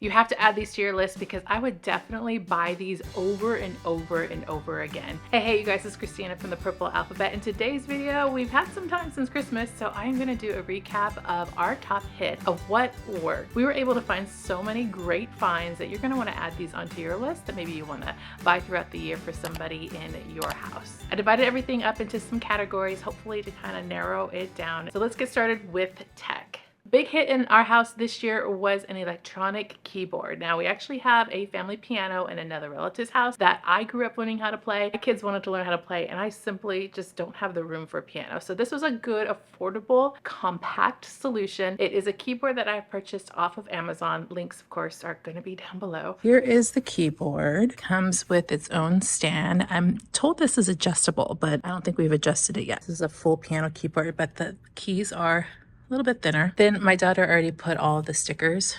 You have to add these to your list because I would definitely buy these over and over and over again. Hey you guys, it's Christina from the Purple Alphabet. In today's video, we've had some time since Christmas, so I'm gonna do a recap of our top hit of what worked. We were able to find so many great finds that you're gonna wanna add these onto your list that maybe you wanna buy throughout the year for somebody in your house. I divided everything up into some categories, hopefully to kind of narrow it down. So let's get started with tech. Big hit in our house this year was an electronic keyboard. Now we actually have a family piano in another relative's house that I grew up learning how to play. My kids wanted to learn how to play and I simply just don't have the room for a piano. So this was a good, affordable, compact solution. It is a keyboard that I purchased off of Amazon. Links of course are going to be down below. Here is the keyboard. Comes with its own stand. I'm told this is adjustable, but I don't think we've adjusted it yet. This is a full piano keyboard, but the keys are a little bit thinner. Then my daughter already put all of the stickers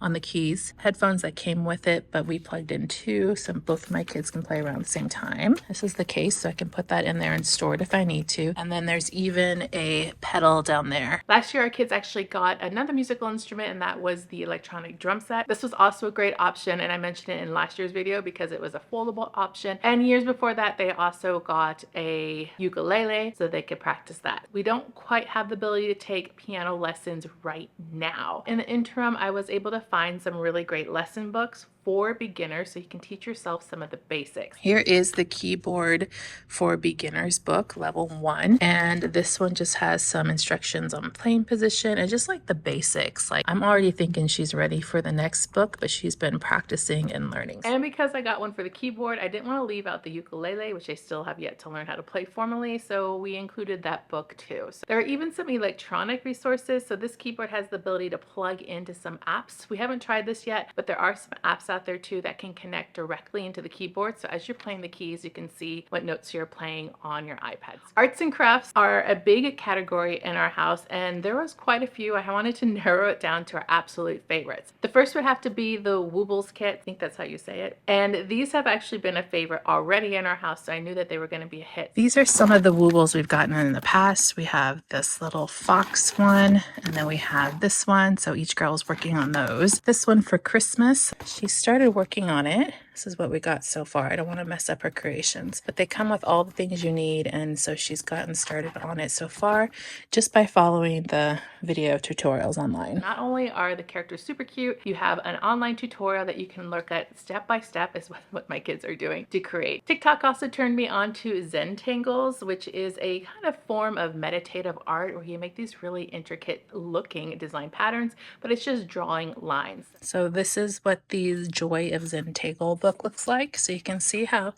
on the keys. Headphones that came with it, but we plugged in two, so both of my kids can play around the same time. This is the case, so I can put that in there and store it if I need to. And then there's even a pedal down there. Last year, our kids actually got another musical instrument, and that was the electronic drum set. This was also a great option, and I mentioned it in last year's video because it was a foldable option. And years before that, they also got a ukulele so they could practice that. We don't quite have the ability to take piano lessons right now. In the interim, I was able to find some really great lesson books for beginners so you can teach yourself some of the basics. Here is the keyboard for beginners book, level 1, and this one just has some instructions on playing position and just like the basics. Like I'm already thinking she's ready for the next book, but she's been practicing and learning. And because I got one for the keyboard, I didn't want to leave out the ukulele, which I still have yet to learn how to play formally, so we included that book too. So there are even some electronic resources. So this keyboard has the ability to plug into some apps. We haven't tried this yet, but there are some apps out there too that can connect directly into the keyboard. So as you're playing the keys, you can see what notes you're playing on your iPads. Arts and crafts are a big category in our house, and there was quite a few. I wanted to narrow it down to our absolute favorites. The first would have to be the Woobles kit. I think that's how you say it. And these have actually been a favorite already in our house, so I knew that they were going to be a hit. These are some of the Woobles we've gotten in the past. We have this little fox one, and then we have this one. So each girl is working on those. This one for Christmas, she started working on it. This is what we got so far. I don't want to mess up her creations, but they come with all the things you need, and so she's gotten started on it so far just by following the video tutorials online. Not only are the characters super cute, you have an online tutorial that you can look at step by step, is what my kids are doing to create. TikTok also turned me on to Zentangles, which is a kind of form of meditative art where you make these really intricate looking design patterns, but it's just drawing lines. So this is what the Joy of Zentangle book looks like. So you can see how it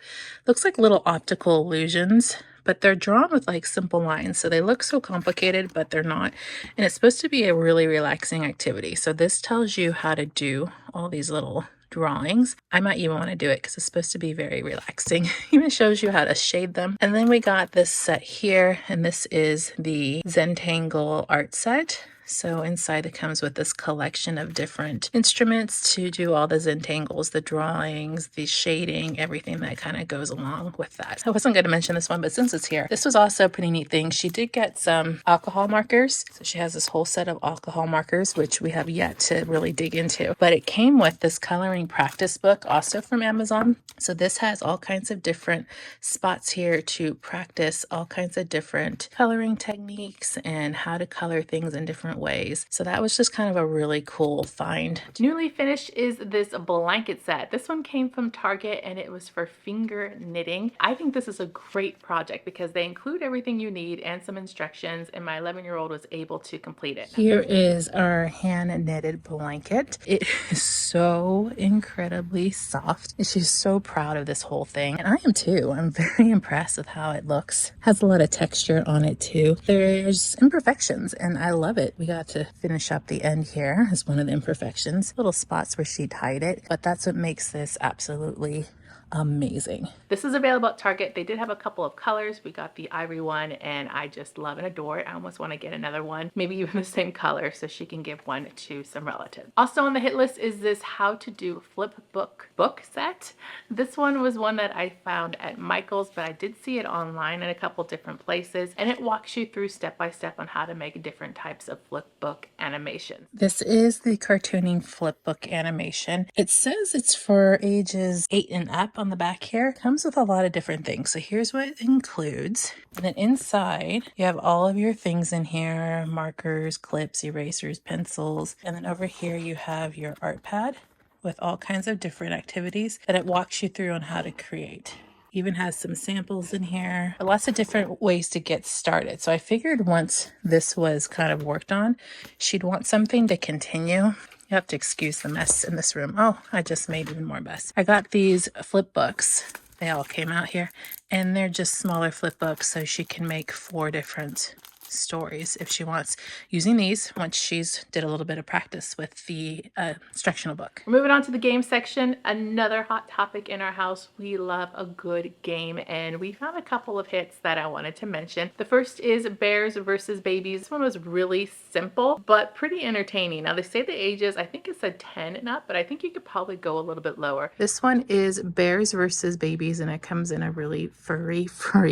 looks like little optical illusions, but they're drawn with like simple lines. So they look so complicated, but they're not. And it's supposed to be a really relaxing activity. So this tells you how to do all these little drawings. I might even want to do it because it's supposed to be very relaxing. Even shows you how to shade them. And then we got this set here, and this is the Zentangle art set. So inside it comes with this collection of different instruments to do all the Zentangles, the drawings, the shading, everything that kind of goes along with that. I wasn't going to mention this one, but since it's here, this was also a pretty neat thing. She did get some alcohol markers. So she has this whole set of alcohol markers, which we have yet to really dig into. But it came with this coloring practice book also from Amazon. So this has all kinds of different spots here to practice all kinds of different coloring techniques and how to color things in different ways. So that was just kind of a really cool find. Newly finished is this blanket set. This one came from Target and it was for finger knitting. I think this is a great project because they include everything you need and some instructions, and my 11-year-old was able to complete it. Here is our hand knitted blanket. It is so incredibly soft. And she's so proud of this whole thing, and I am too. I'm very impressed with how it looks. Has a lot of texture on it too. There's imperfections and I love it. We got to finish up the end here as one of the imperfections. Little spots where she tied it, but that's what makes this absolutely amazing. This is available at Target. They did have a couple of colors. We got the ivory one and I just love and adore it. I almost want to get another one, maybe even the same color, so she can give one to some relatives. Also on the hit list is this how to do flip book set. This one was one that I found at Michael's, but I did see it online in a couple different places, and it walks you through step by step on how to make different types of flip book animations. This is the cartooning flip book animation. It says it's for ages 8 and up on the back here. Comes with a lot of different things. So here's what it includes. And then inside, you have all of your things in here, markers, clips, erasers, pencils. And then over here, you have your art pad with all kinds of different activities that it walks you through on how to create. Even has some samples in here, lots of different ways to get started. So I figured once this was kind of worked on, she'd want something to continue. You have to excuse the mess in this room. Oh, I just made even more mess. I got these flip books. They all came out here, and they're just smaller flip books, so she can make 4 different stories if she wants, using these once she's did a little bit of practice with the instructional book. We're moving on to the game section. Another hot topic in our house. We love a good game, and we found a couple of hits that I wanted to mention. The first is Bears versus Babies. This one was really simple but pretty entertaining. Now they say the ages, I think it said 10 and up, but I think you could probably go a little bit lower. This one is Bears versus Babies, and it comes in a really furry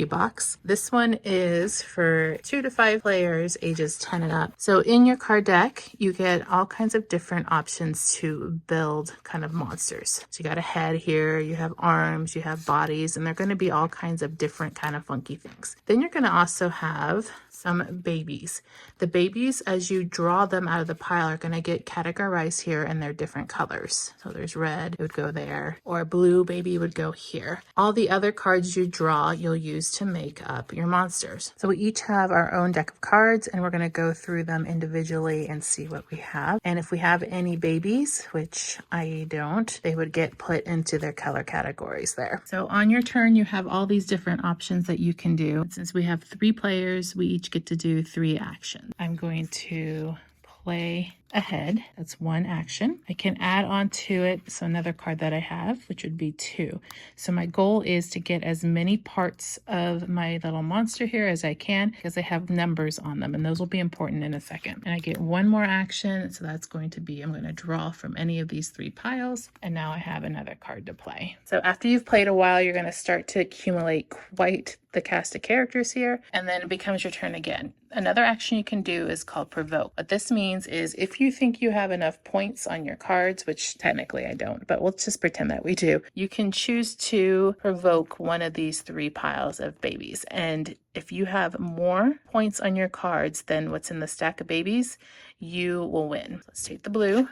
box. This one is for 2 to 5 players ages 10 and up. So in your card deck, you get all kinds of different options to build kind of monsters. So you got a head here, you have arms, you have bodies, and they're going to be all kinds of different kind of funky things. Then you're going to also have some babies. The babies, as you draw them out of the pile, are going to get categorized here in their different colors. So there's red, it would go there, or a blue baby would go here. All the other cards you draw, you'll use to make up your monsters. So we each have our own deck of cards, and we're going to go through them individually and see what we have. And if we have any babies, which I don't, they would get put into their color categories there. So on your turn, you have all these different options that you can do. Since we have 3 players, we each get to do 3 actions. I'm going to play ahead. That's 1 action. I can add on to it, so another card that I have, which would be 2. So my goal is to get as many parts of my little monster here as I can, because I have numbers on them, and those will be important in a second. And I get 1 more action, so that's going to be, I'm going to draw from any of these 3 piles, and now I have another card to play. So after you've played a while, you're going to start to accumulate quite the cast of characters here, and then it becomes your turn again. Another action you can do is called provoke. What this means is if you think you have enough points on your cards, which technically I don't, but we'll just pretend that we do, you can choose to provoke one of these 3 piles of babies. And if you have more points on your cards than what's in the stack of babies, you will win. Let's take the blue.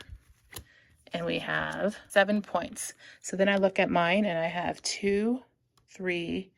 And we have 7 points. So then I look at mine and I have 2, 3,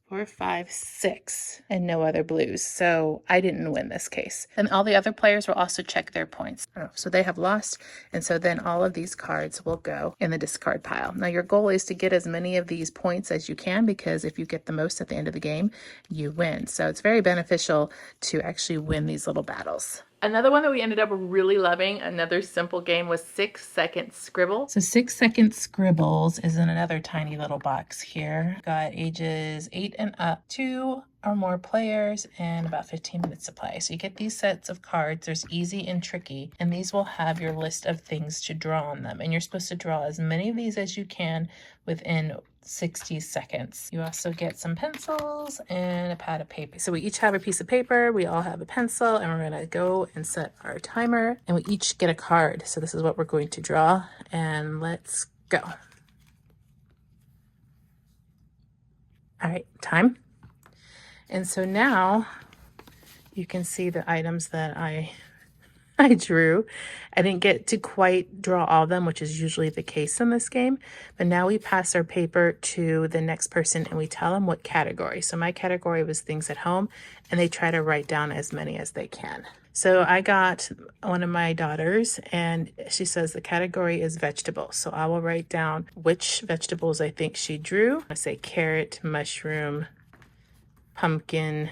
4, 5, 6, and no other blues. So I didn't win this case. And all the other players will also check their points. So they have lost. And so then all of these cards will go in the discard pile. Now your goal is to get as many of these points as you can, because if you get the most at the end of the game, you win. So it's very beneficial to actually win these little battles. Another one that we ended up really loving, another simple game, was 6-Second Scribble. So 6-Second Scribbles is in another tiny little box here. Got ages 8 and up, 2 or more players, and about 15 minutes to play. So you get these sets of cards. There's easy and tricky, and these will have your list of things to draw on them. And you're supposed to draw as many of these as you can within 60 seconds. You also get some pencils and a pad of paper. So we each have a piece of paper, we all have a pencil, and we're gonna go and set our timer, and we each get a card. So this is what we're going to draw, and let's go. All right, time. And so now you can see the items that I drew. I didn't get to quite draw all of them, which is usually the case in this game. But now we pass our paper to the next person and we tell them what category. So my category was things at home, and they try to write down as many as they can. So I got one of my daughters, and she says the category is vegetables. So I will write down which vegetables I think she drew. I say carrot, mushroom, pumpkin,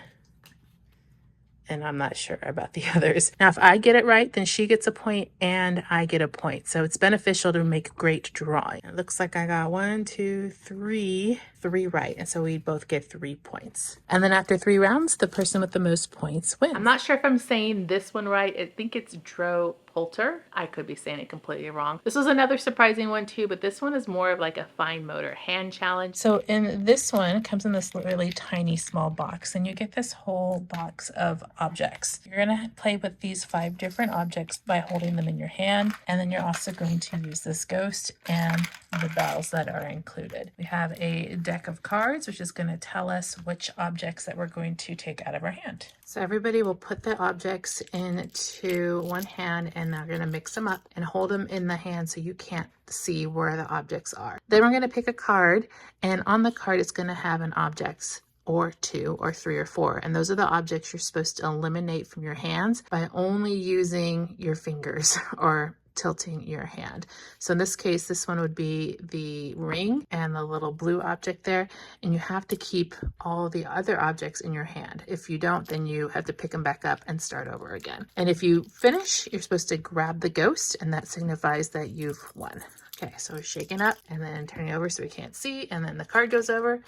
and I'm not sure about the others. Now, if I get it right, then she gets a point and I get a point. So it's beneficial to make great drawing. It looks like I got 1, 2, 3 right. And so we both get 3 points. And then after 3 rounds, the person with the most points wins. I'm not sure if I'm saying this one right. I think it's Dro Polter. I could be saying it completely wrong. This was another surprising one too, but this one is more of like a fine motor hand challenge. So in this one, it comes in this really tiny small box, and you get this whole box of objects. You're gonna play with these 5 different objects by holding them in your hand, and then you're also going to use this ghost and the bells that are included. We have a deck of cards, which is gonna tell us which objects that we're going to take out of our hand. So everybody will put the objects into one hand, and they're going to mix them up and hold them in the hand so you can't see where the objects are. Then we're going to pick a card, and on the card it's going to have an object or 2 or 3 or 4, and those are the objects you're supposed to eliminate from your hands by only using your fingers or tilting your hand. So in this case, this one would be the ring and the little blue object there, and you have to keep all the other objects in your hand. If you don't, then you have to pick them back up and start over again. And if you finish, you're supposed to grab the ghost, and that signifies that you've won. Okay, so we're shaking up and then turning over so we can't see, and then the card goes over.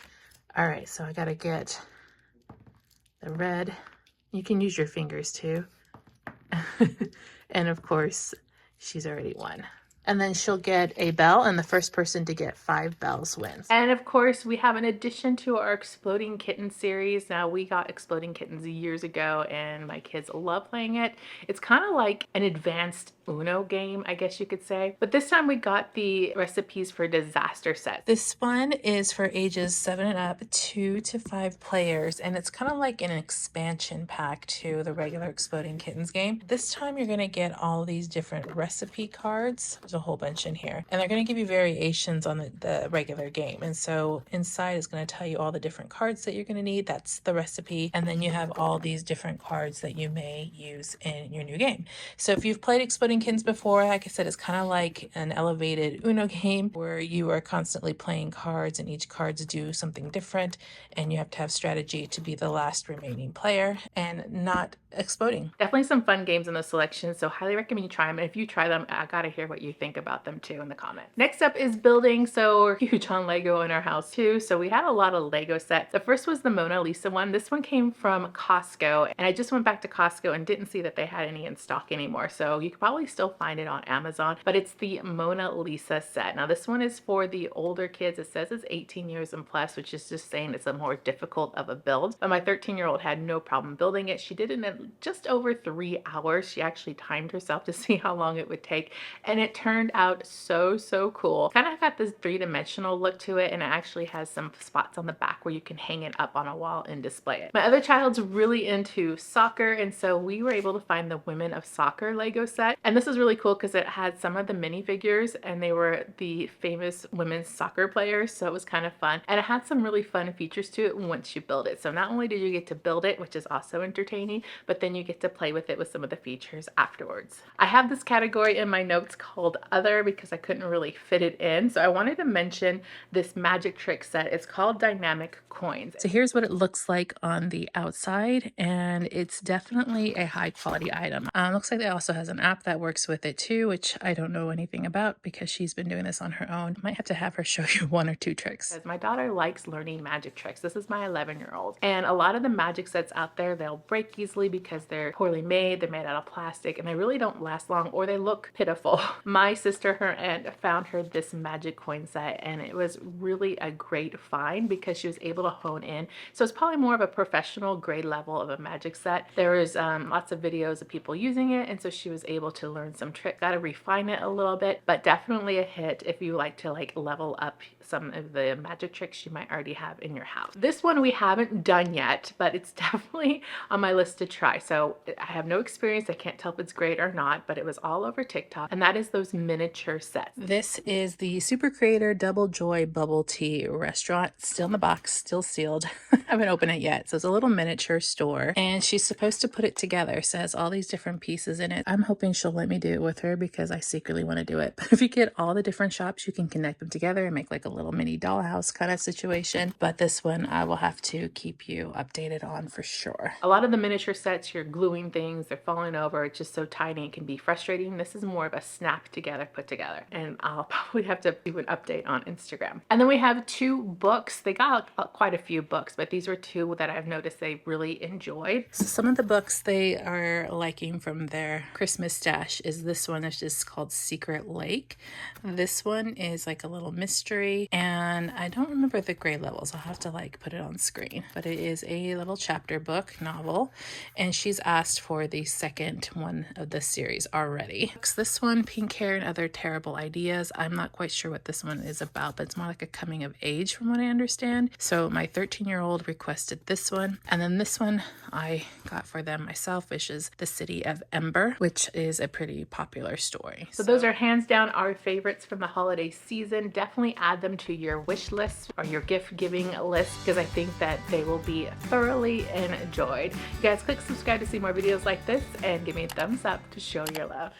All right, so I gotta get the red. You can use your fingers too. And of course, she's already won. And then she'll get a bell, and the first person to get 5 bells wins. And of course, we have an addition to our Exploding Kitten series. Now, we got Exploding Kittens years ago, and my kids love playing it. It's kind of like an advanced Uno game, I guess you could say. But this time we got the recipes for disaster sets. This one is for ages 7 and up, 2 to 5 players, and it's kind of like an expansion pack to the regular Exploding Kittens game. This time you're going to get all these different recipe cards. There's a whole bunch in here, and they're going to give you variations on the regular game. And so inside is going to tell you all the different cards that you're going to need. That's the recipe. And then you have all these different cards that you may use in your new game. So if you've played Exploding Kittens before, like I said, it's kind of like an elevated Uno game where you are constantly playing cards, and each cards do something different, and you have to have strategy to be the last remaining player and not exploding. Definitely some fun games in the selection, so highly recommend you try them. And if you try them, I gotta hear what you think about them too in the comments. Next up is building. So we're huge on Lego in our house too, so we had a lot of Lego sets. The first was the Mona Lisa one. This one came from Costco, and I just went back to Costco and didn't see that they had any in stock anymore, so you could probably still find it on Amazon, but it's the Mona Lisa set. Now this one is for the older kids. It says it's 18 years and plus, which is just saying it's a more difficult of a build, but my 13-year-old had no problem building it. She did it in just over 3 hours. She actually timed herself to see how long it would take, and it turned out so cool. Kind of got this 3-dimensional look to it, and it actually has some spots on the back where you can hang it up on a wall and display it. My other child's really into soccer, and so we were able to find the Women of Soccer Lego set, and this is really cool because it had some of the minifigures, and they were the famous women's soccer players, so it was kind of fun, and it had some really fun features to it once you build it. So not only did you get to build it, which is also entertaining, but then you get to play with it with some of the features afterwards. I have this category in my notes called Other because I couldn't really fit it in, so I wanted to mention this magic trick set. It's called Dynamic Coins. So here's what it looks like on the outside, and it's definitely a high quality item. Looks like it also has an app that works with it too, which I don't know anything about because she's been doing this on her own. Might have to have her show you 1 or 2 tricks. Because my daughter likes learning magic tricks. This is my 11-year-old. And a lot of the magic sets out there, they'll break easily because they're poorly made, they're made out of plastic, and they really don't last long, or they look pitiful. My sister, her aunt, found her this magic coin set, and it was really a great find because she was able to hone in. So it's probably more of a professional grade level of a magic set. There was lots of videos of people using it, and so she was able to learn some tricks. Gotta refine it a little bit, but definitely a hit if you like to level up some of the magic tricks you might already have in your house. This one we haven't done yet, but it's definitely on my list to try. So I have no experience. I can't tell if it's great or not, but it was all over TikTok, and that is those miniature sets. This is the Super Creator Double Joy Bubble Tea Restaurant. Still in the box, still sealed. I haven't opened it yet. So it's a little miniature store, and she's supposed to put it together. So it has all these different pieces in it. I'm hoping she'll let me do it with her because I secretly want to do it. But if you get all the different shops, you can connect them together and make like a little mini dollhouse kind of situation. But this one I will have to keep you updated on for sure. A lot of the miniature sets sets, you're gluing things, they're falling over, it's just so tiny, it can be frustrating. This is more of a snap together, put together. And I'll probably have to do an update on Instagram. And then we have 2 books. They got quite a few books, but these were 2 that I've noticed they really enjoyed. So some of the books they are liking from their Christmas stash is this one, which is called Secret Lake. This one is like a little mystery, and I don't remember the grade levels. I'll have to like put it on screen, but it is a little chapter book novel, and she's asked for the second one of this series already. This one, Pink Hair and Other Terrible Ideas. I'm not quite sure what this one is about, but it's more like a coming of age from what I understand. So my 13-year-old requested this one, and then this one I got for them myself, which is The City of Ember, which is a pretty popular story. So those are hands down our favorites from the holiday season. Definitely add them to your wish list or your gift giving list, because I think that they will be thoroughly enjoyed. You guys click subscribe to see more videos like this, and give me a thumbs up to show your love.